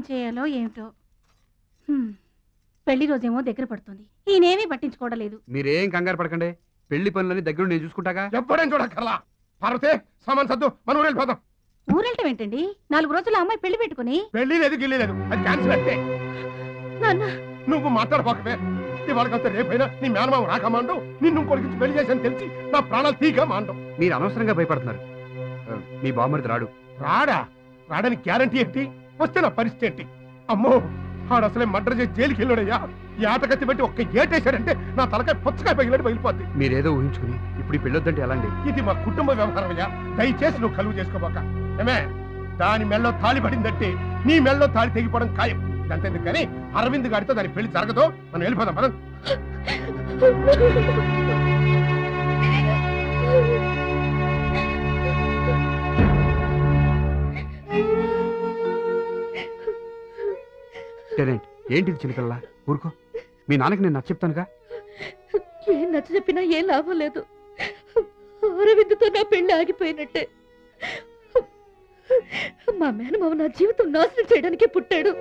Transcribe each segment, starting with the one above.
ఏం చేయాలో ఏమిటో. పెళ్లి రోజేమో దగ్గర పడుతుంది. ఈయనేమీ పట్టించుకోవడం లేదు. మీరేం కంగారు పడకండి, పెళ్లి పనులని దగ్గర నేను చూసుకుంటాగా. ఎప్పుడేం చూడక్కర్లా. పార్వతే సామాన్ సద్దు, మన ఊరు వెళ్ళిపోదాం. ఊరెళ్ళటం ఏంటండి? 4 రోజుల అమ్మాయి పెళ్లి పెట్టుకుని. పెళ్లి లేదు గిల్లి లేదు, అది క్యాన్సిల్ అంటే. నువ్వు మాట్లాడపోకవే. ఇవాళ కాస్త రేపైనా నీ మేనమామ రాకమాండం, నిన్ను ఇంకొకరికి పెళ్లి చేశాను తెలిసి నా ప్రాణాలు తీగా మాండం. మీరు అనవసరంగా భయపడుతున్నారు. మీ బామ్మరిది రాడు. రాడని గ్యారంటీ ఏంటి? వస్తే నా పరిస్థితి ఏంటి? అమ్మో, ఆడు అసలే మర్డర్ చేసి జైలుకి వెళ్ళాడయ్యా. ఈ ఆటకత్తి పెట్టి ఒక్క ఏటేశాడంటే నా తలకాయ పుచ్చకాయ పగిలినట్టు పగిలిపోద్ది. మీరేదో ఊహించుకుని ఇప్పుడు ఈ పెళ్ళొద్దంటే ఎలా అండి? ఇది మా కుటుంబ వ్యవహారం అయ్యా, దయచేసి నువ్వు కలుగు చేసుకోబాక. ఏమే, దాని మెల్లో తాళి పడిందంటే నీ మెల్లో తాళి తెగిపోవడం ఖాయం. ఇదంతేందుకు కానీ అరవింద్ గారితో దాని పెళ్లి జరగదు. మనం వెళ్ళిపోదాం మనం. ఏంటిది చిన్నపిల్ల? ఊరుకో, మీ నాన్నకి నేను నచ్చ చెప్తానుగా. ఏం నచ్చ చెప్పినా ఏం లాభం లేదు. అరవింద్తో నా పెళ్లి ఆగిపోయినట్టే. మా మేనమామ నా జీవితం నాశనం చేయడానికే పుట్టాడు.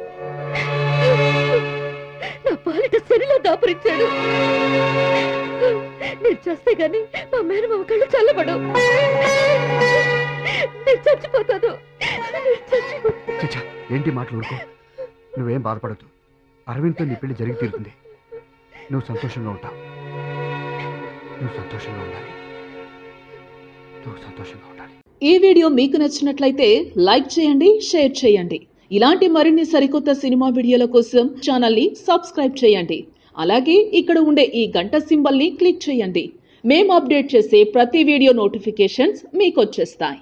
నా పాలిట శనిలో దాపురించాడు. నేను చేస్తే గాని మా మేనమామ కళ్ళు చల్లబడవు. నేను చచ్చిపోతాను. ఏంటి మాటలు? ఊరుకో, నువ్వేం బాధపడద్దు. అరవింద్తో నీ పెళ్లి జరిగి తీరుతుంది. నువ్వు సంతోషంగా ఉంటావు. నువ్వు సంతోషంగా ఉండాలి. నువ్వు సంతోషంగా ఉండాలి. ఈ వీడియో మీకు నచ్చినట్లయితే లైక్ చేయండి, షేర్ చేయండి. ఇలాంటి మరిన్ని సరికొత్త సినిమా వీడియోల కోసం ఛానల్ని సబ్స్క్రైబ్ చేయండి. అలాగే ఇక్కడ ఉండే ఈ గంట సింబల్ని క్లిక్ చేయండి. మేము అప్డేట్ చేసే ప్రతి వీడియో నోటిఫికేషన్స్ మీకు వచ్చేస్తాయి.